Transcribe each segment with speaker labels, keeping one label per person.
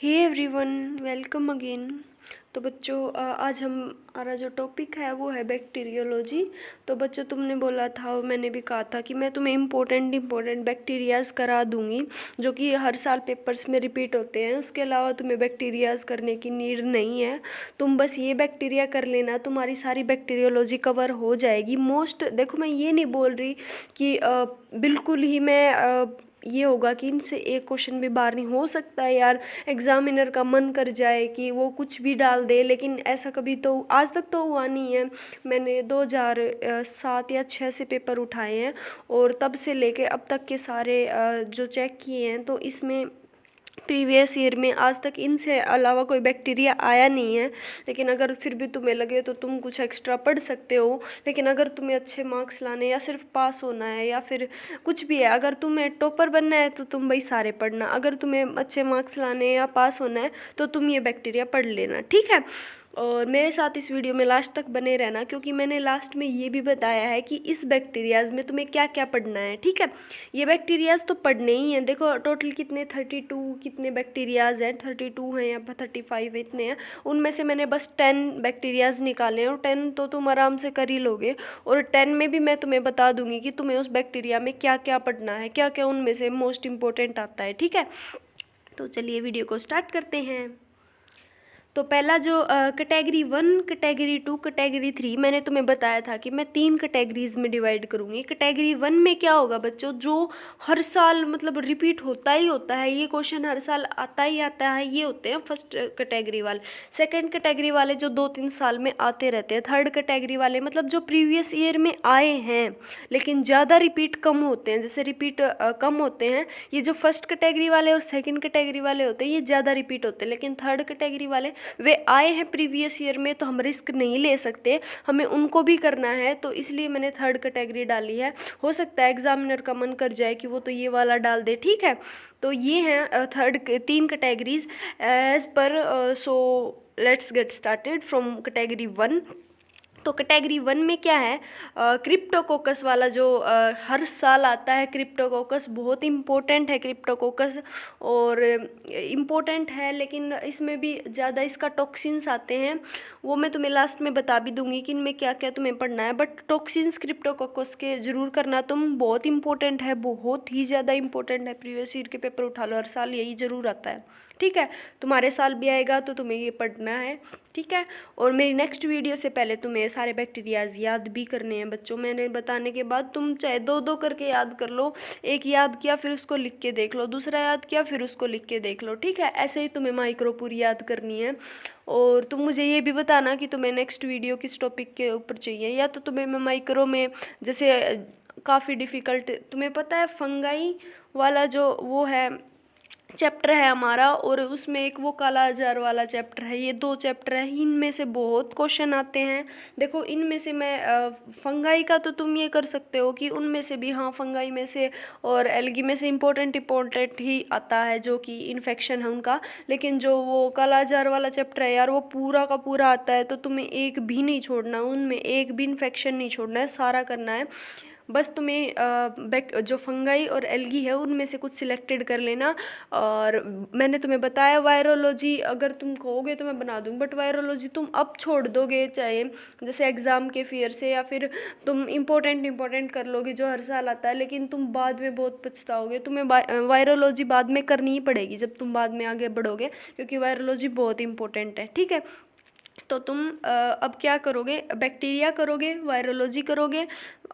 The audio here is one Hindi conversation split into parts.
Speaker 1: Hey everyone, welcome again. तो बच्चों आज हमारा जो टॉपिक है वो है बैक्टीरियोलॉजी। तो बच्चों तुमने बोला था और मैंने भी कहा था कि मैं तुम्हें इम्पोर्टेंट बैक्टीरियाज करा दूंगी जो कि हर साल पेपर्स में रिपीट होते हैं। उसके अलावा तुम्हें बैक्टीरियाज करने की नीड नहीं है। तुम बस ये बैक्टीरिया कर लेना, तुम्हारी सारी बैक्टीरियोलॉजी कवर हो जाएगी। मोस्ट देखो, मैं ये नहीं बोल रही कि बिल्कुल ही मैं ये होगा कि इनसे एक क्वेश्चन भी बाहर नहीं हो सकता है यार। एग्जामिनर का मन कर जाए कि वो कुछ भी डाल दे, लेकिन ऐसा कभी तो आज तक तो हुआ नहीं है। मैंने 2007 या 6 से पेपर उठाए हैं और तब से लेके अब तक के सारे जो चेक किए हैं, तो इसमें प्रीवियस ईयर में आज तक इनसे अलावा कोई बैक्टीरिया आया नहीं है। लेकिन अगर फिर भी तुम्हें लगे तो तुम कुछ एक्स्ट्रा पढ़ सकते हो। लेकिन अगर तुम्हें अच्छे मार्क्स लाने या सिर्फ पास होना है या फिर कुछ भी है, अगर तुम्हें टॉपर बनना है तो तुम भाई सारे पढ़ना। अगर तुम्हें अच्छे मार्क्स लाने या पास होना है तो तुम ये बैक्टीरिया पढ़ लेना, ठीक है। और मेरे साथ इस वीडियो में लास्ट तक बने रहना, क्योंकि मैंने लास्ट में ये भी बताया है कि इस बैक्टीरियाज में तुम्हें क्या क्या पढ़ना है, ठीक है। ये बैक्टीरियाज तो पढ़ने ही हैं। देखो टोटल कितने 32 कितने बैक्टीरियाज हैं, 32 हैं या 35 इतने हैं। उनमें से मैंने बस 10 बैक्टीरियाज निकाले हैं और 10 तो तुम आराम से कर ही लोगे। और 10 में भी मैं तुम्हें बता दूंगी कि तुम्हें उस बैक्टीरिया में क्या क्या पढ़ना है, क्या क्या उनमें से मोस्ट इंपॉर्टेंट आता है, ठीक है। तो चलिए वीडियो को स्टार्ट करते हैं। तो पहला जो कैटेगरी 1, कैटेगरी 2, कैटेगरी 3 मैंने तुम्हें बताया था कि मैं 3 कैटेगरीज में डिवाइड करूँगी। कैटेगरी 1 में क्या होगा बच्चों, जो हर साल मतलब रिपीट होता ही होता है, ये क्वेश्चन हर साल आता ही आता है, ये होते हैं फर्स्ट कैटेगरी वाले। सेकंड कैटेगरी वाले जो 2-3 साल में आते रहते हैं। थर्ड कैटेगरी वाले मतलब जो प्रीवियस ईयर में आए हैं लेकिन ज़्यादा रिपीट कम होते हैं, जैसे रिपीट कम होते हैं। ये जो फर्स्ट कैटेगरी वाले और सेकंड कैटेगरी वाले होते हैं ये ज़्यादा रिपीट होते हैं। लेकिन थर्ड कैटेगरी वाले वे आए हैं प्रीवियस ईयर में, तो हम रिस्क नहीं ले सकते, हमें उनको भी करना है, तो इसलिए मैंने थर्ड कैटेगरी डाली है। हो सकता है एग्जामिनर का मन कर जाए कि वो तो ये वाला डाल दे, ठीक है। तो ये हैं थर्ड 3 कैटेगरीज एज पर। So let's get started from category 1। तो कैटेगरी 1 में क्या है, क्रिप्टोकोकस वाला जो हर साल आता है। क्रिप्टोकोकस बहुत इम्पोर्टेंट है, क्रिप्टोकोकस और इम्पोर्टेंट है, लेकिन इसमें भी ज़्यादा इसका टॉक्सिन्स आते हैं। वो मैं तुम्हें लास्ट में बता भी दूंगी कि इनमें क्या क्या तुम्हें पढ़ना है। बट टॉक्सिन्स क्रिप्टोकोकस के ज़रूर करना तुम, बहुत इंपॉर्टेंट है, बहुत ही ज़्यादा इंपॉर्टेंट है। प्रीवियस ईयर के पेपर उठा लो, हर साल यही ज़रूर आता है, ठीक है। तुम्हारे साल भी आएगा तो तुम्हें ये पढ़ना है, ठीक है। और मेरी नेक्स्ट वीडियो से पहले तुम्हें सारे बैक्टीरियाज याद भी करने हैं बच्चों। मैंने बताने के बाद तुम चाहे 2-2 करके याद कर लो। एक याद किया फिर उसको लिख के देख लो, दूसरा याद किया फिर उसको लिख के देख लो, ठीक है। ऐसे ही तुम्हें माइक्रो पूरी याद करनी है। और तुम मुझे ये भी बताना कि तुम्हें नेक्स्ट वीडियो किस टॉपिक के ऊपर चाहिए, या तो तुम्हें मैं माइक्रो में जैसे काफ़ी डिफ़िकल्ट, तुम्हें पता है फंगाई वाला जो वो है चैप्टर है हमारा, और उसमें एक वो काला अजार वाला चैप्टर है। ये 2 चैप्टर हैं, इनमें से बहुत क्वेश्चन आते हैं। देखो इनमें से मैं फंगाई का तो तुम ये कर सकते हो कि उनमें से भी, हाँ फंगाई में से और एल्गी में से इम्पोर्टेंट ही आता है जो कि इन्फेक्शन है उनका। लेकिन जो वो काला अजार वाला चैप्टर है यार, वो पूरा का पूरा आता है, तो तुम्हें एक भी नहीं छोड़ना, उनमें एक भी इन्फेक्शन नहीं छोड़ना है, सारा करना है। बस तुम्हें जो फंगाई और एल्गी है उनमें से कुछ सिलेक्टेड कर लेना। और मैंने तुम्हें बताया वायरोलॉजी अगर तुम कहोगे तो मैं बना दूँ, बट वायरोलॉजी तुम अब छोड़ दोगे, चाहे जैसे एग्ज़ाम के फियर से, या फिर तुम इम्पोर्टेंट कर लोगे जो हर साल आता है, लेकिन तुम बाद में बहुत पछताओगे। तुम्हें वायरोलॉजी बाद में करनी ही पड़ेगी जब तुम बाद में आगे बढ़ोगे, क्योंकि वायरोलॉजी बहुत इंपॉर्टेंट है, ठीक है। तो तुम अब क्या करोगे, बैक्टीरिया करोगे, वायरोलॉजी करोगे।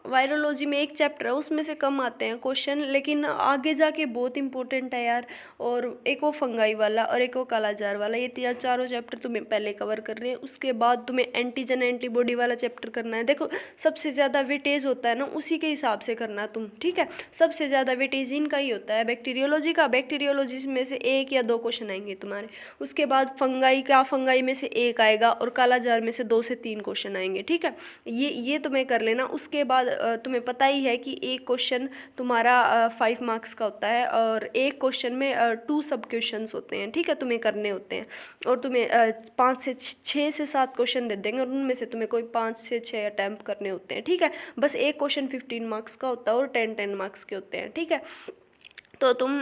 Speaker 1: वायरोलॉजी में एक चैप्टर है, उसमें से कम आते हैं क्वेश्चन, लेकिन आगे जाके बहुत इंपॉर्टेंट है यार। और एक वो फंगाई वाला और एक वो कालाजार वाला, ये चारों चैप्टर तुम्हें पहले कवर करने हैं। उसके बाद तुम्हें एंटीजन एंटीबॉडी वाला चैप्टर करना है। देखो सबसे ज़्यादा वेटेज होता है ना, उसी के हिसाब से करना तुम, ठीक है। सबसे ज़्यादा वेटेज इनका ही होता है बैक्टीरियोलॉजी का। बैक्टीरियोलॉजी में से 1 या 2 क्वेश्चन आएंगे तुम्हारे। उसके बाद फंगाई का, फंगाई में से 1 आएगा, और कालाजार में से 2 से 3 क्वेश्चन आएंगे, ठीक है। ये तुम्हें कर लेना। उसके बाद तुम्हें पता ही है कि एक क्वेश्चन तुम्हारा 5 मार्क्स का होता है, और एक क्वेश्चन में 2 सब क्वेश्चंस होते हैं, ठीक है, तुम्हें करने होते हैं। और तुम्हें 6 से 7 क्वेश्चन दे देंगे, और उनमें से तुम्हें कोई 5 से 6 अटैम्प्ट करने होते हैं, ठीक है। बस एक क्वेश्चन 15 मार्क्स का होता है और 10 मार्क्स के होते हैं, ठीक है। तो तुम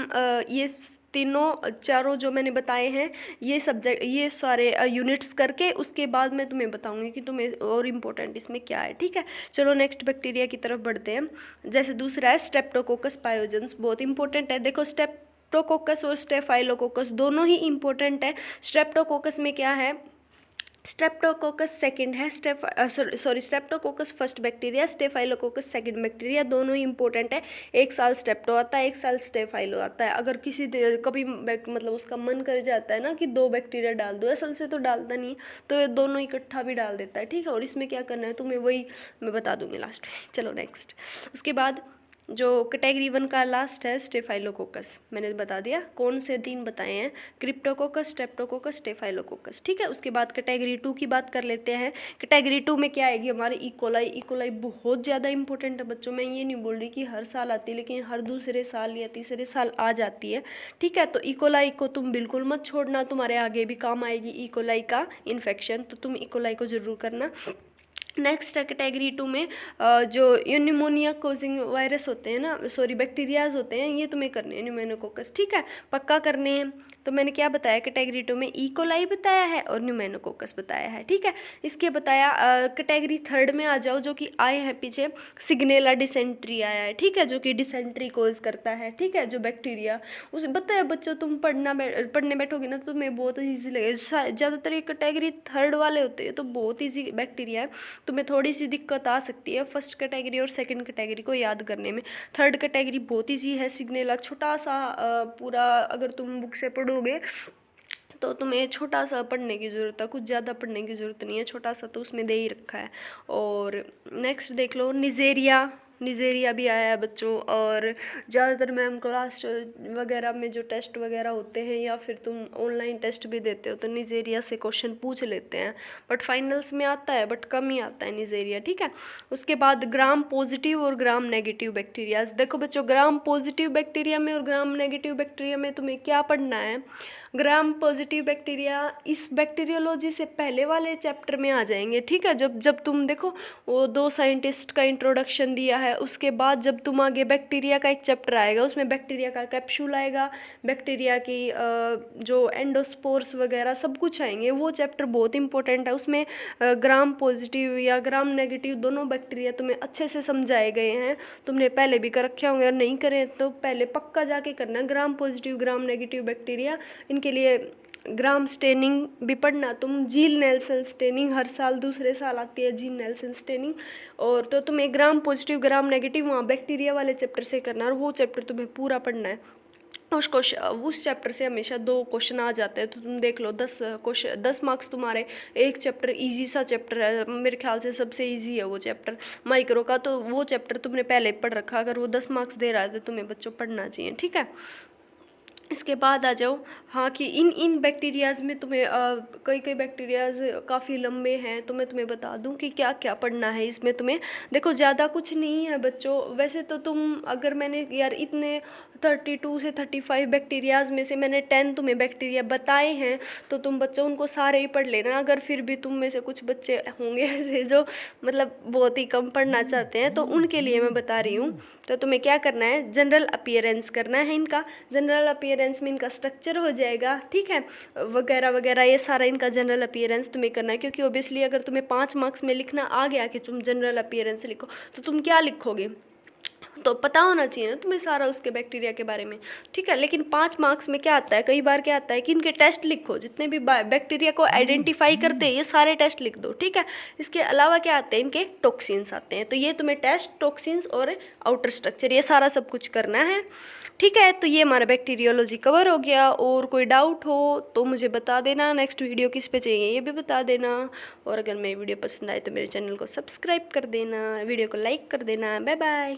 Speaker 1: ये तीनों चारों जो मैंने बताए हैं ये सब्जेक्ट, ये सारे यूनिट्स करके उसके बाद मैं तुम्हें बताऊंगी कि तुम्हें और इम्पोर्टेंट इसमें क्या है। ठीक है, चलो नेक्स्ट बैक्टीरिया की तरफ बढ़ते हैं। जैसे दूसरा है स्ट्रेप्टोकोकस पायोजेंस, बहुत इंपॉर्टेंट है। देखो स्ट्रेप्टोकोकस और स्टेफाइलोकोकस दोनों ही इंपॉर्टेंट है। स्ट्रेप्टोकोकस में क्या है, स्ट्रेप्टोकोकस सेकंड है, Streptococcus first bacteria, staphylococcus second bacteria, दोनों ही इंपॉर्टेंट है। एक साल स्ट्रेप्टो आता है, एक साल स्टेफाइलो आता है। अगर कभी मतलब उसका मन कर जाता है ना कि 2 बैक्टीरिया डाल दो, असल से तो डालता नहीं, तो ये दोनों इकट्ठा भी डाल देता है। ठीक है, और इसमें क्या करना है तुम्हें वही मैं बता दूंगी लास्ट में। चलो नेक्स्ट, उसके बाद जो कैटेगरी 1 का लास्ट है स्टेफाइलोकोकस, मैंने बता दिया कौन से 3 बताए हैं, क्रिप्टोकोकस, स्ट्रेप्टोकोकस, स्टेफाइलोकोकस। ठीक है, उसके बाद कैटेगरी 2 की बात कर लेते हैं। कैटेगरी 2 में क्या आएगी हमारे इकोलाई। इकोलाई बहुत ज़्यादा इंपॉर्टेंट है बच्चों, मैं ये नहीं बोल रही कि हर साल आती है, लेकिन हर दूसरे साल या तीसरे साल आ जाती है। ठीक है, तो इकोलाई को तुम बिल्कुल मत छोड़ना, तुम्हारे आगे भी काम आएगी इकोलाई का इन्फेक्शन, तो तुम इकोलाई को ज़रूर करना। नेक्स्ट है कैटेगरी 2 में जो न्यूमोनिया कोजिंग वायरस होते हैं ना, सॉरी बैक्टीरियाज होते हैं, ये तुम्हें करने हैं न्यूमेनोकोकस। ठीक है, पक्का करने हैं। तो मैंने क्या बताया, कैटेगरी 2 में इकोलाई बताया है और न्यूमेनोकोकस बताया है। ठीक है, इसके बताया कैटेगरी 3 में आ जाओ, जो कि आए हैं पीछे, सिग्नेला डिसेंट्री आया है। ठीक है, जो कि डिसेंट्री कोज करता है। ठीक है, जो बैक्टीरिया उसे बताया बच्चों, तुम पढ़ने बैठोगे ना तो तुम्हें बहुत ईजी लगेगा। ज़्यादातर ये कैटेगरी 3 वाले होते हैं तो बहुत ईजी बैक्टीरिया है, तुम्हें थोड़ी सी दिक्कत आ सकती है फर्स्ट कैटेगरी और सेकंड कैटेगरी को याद करने में। थर्ड कैटेगरी बहुत ईजी है, सिग्नेला छोटा सा पूरा अगर तुम बुक से पढ़ोगे तो तुम्हें छोटा सा पढ़ने की ज़रूरत है, कुछ ज़्यादा पढ़ने की ज़रूरत नहीं है, छोटा सा तो उसमें दे ही रखा है। और नेक्स्ट देख लो, निजेरिया भी आया है बच्चों। और ज़्यादातर मैम क्लास वगैरह में जो टेस्ट वगैरह होते हैं या फिर तुम ऑनलाइन टेस्ट भी देते हो तो निजेरिया से क्वेश्चन पूछ लेते हैं, बट फाइनल्स में आता है, बट कम ही आता है निजेरिया। ठीक है, उसके बाद ग्राम पॉजिटिव और ग्राम नेगेटिव बैक्टीरियाज। देखो बच्चों, ग्राम पॉजिटिव बैक्टीरिया में और ग्राम नेगेटिव बैक्टीरिया में तुम्हें क्या पढ़ना है। ग्राम पॉजिटिव बैक्टीरिया इस बैक्टीरियोलॉजी से पहले वाले चैप्टर में आ जाएंगे। ठीक है, जब तुम देखो वो 2 साइंटिस्ट का इंट्रोडक्शन दिया है, उसके बाद जब तुम आगे बैक्टीरिया का एक चैप्टर आएगा, उसमें बैक्टीरिया का कैप्सूल आएगा, बैक्टीरिया की जो एंडोस्पोर्स वगैरह सब कुछ आएंगे, वो चैप्टर बहुत इंपॉर्टेंट है। उसमें ग्राम पॉजिटिव या ग्राम नेगेटिव दोनों बैक्टीरिया तुम्हें अच्छे से समझाए गए हैं, तुमने पहले भी कर रखे होंगे, और नहीं करें तो पहले पक्का जाके करना। Gram positive gram negative bacteria, इनके लिए ग्राम स्टेनिंग भी पढ़ना तुम। जील नेल्सन स्टेनिंग हर साल दूसरे साल आती है, जील नेल्सन स्टेनिंग। और तो तुम्हें ग्राम पॉजिटिव ग्राम नेगेटिव वहाँ बैक्टीरिया वाले चैप्टर से करना, और वो चैप्टर तुम्हें पूरा पढ़ना है। उस चैप्टर से हमेशा 2 क्वेश्चन आ जाते हैं, तो तुम देख लो 10 मार्क्स तुम्हारे। एक चैप्टर इजी सा चैप्टर है, मेरे ख्याल से सबसे इजी है वो चैप्टर माइक्रो का, तो वो चैप्टर तुमने पहले पढ़ रखा, अगर वो 10 मार्क्स दे रहा है तो तुम्हें बच्चों पढ़ना चाहिए। ठीक है, इसके बाद आ जाओ, हाँ कि इन बैक्टीरियाज़ में तुम्हें कई बैक्टीरियाज़ काफ़ी लंबे हैं, तो मैं तुम्हें बता दूं कि क्या क्या पढ़ना है इसमें तुम्हें। देखो ज़्यादा कुछ नहीं है बच्चों, वैसे तो तुम अगर मैंने यार इतने 32 से 35 बैक्टीरियाज़ में से मैंने 10 तुम्हें बैक्टीरिया बताए हैं, तो तुम बच्चों उनको सारे ही पढ़ लेना। अगर फिर भी तुम में से कुछ बच्चे होंगे ऐसे जो मतलब बहुत ही कम पढ़ना चाहते हैं, तो उनके लिए मैं बता रही हूँ। तो तुम्हें क्या करना है, जनरल अपीयरेंस करना है इनका। जनरल अपीयरेंस में इनका स्ट्रक्चर हो जाएगा, ठीक है, वगैरह वगैरह, ये सारा इनका जनरल अपीयरेंस तुम्हें करना है। क्योंकि ओबियसली अगर तुम्हें 5 मार्क्स में लिखना आ गया कि तुम जनरल अपीयरेंस लिखो, तो तुम क्या लिखोगे, तो पता होना चाहिए ना तुम्हें सारा उसके बैक्टीरिया के बारे में। ठीक है, लेकिन 5 मार्क्स में क्या आता है, कई बार क्या आता है कि इनके टेस्ट लिखो, जितने भी बैक्टीरिया को आइडेंटिफाई करते हैं ये सारे टेस्ट लिख दो। ठीक है, इसके अलावा क्या आते हैं, इनके टॉक्सिन्स आते हैं, तो ये तुम्हें टेस्ट, टॉक्सिन्स और आउटर स्ट्रक्चर, ये सारा सब कुछ करना है। ठीक है, तो ये हमारा बैक्टीरियोलॉजी कवर हो गया। और कोई डाउट हो तो मुझे बता देना, नेक्स्ट वीडियो किस पे चाहिए ये भी बता देना। और अगर मेरी वीडियो पसंद आए तो मेरे चैनल को सब्सक्राइब कर देना, वीडियो को लाइक कर देना। Bye bye.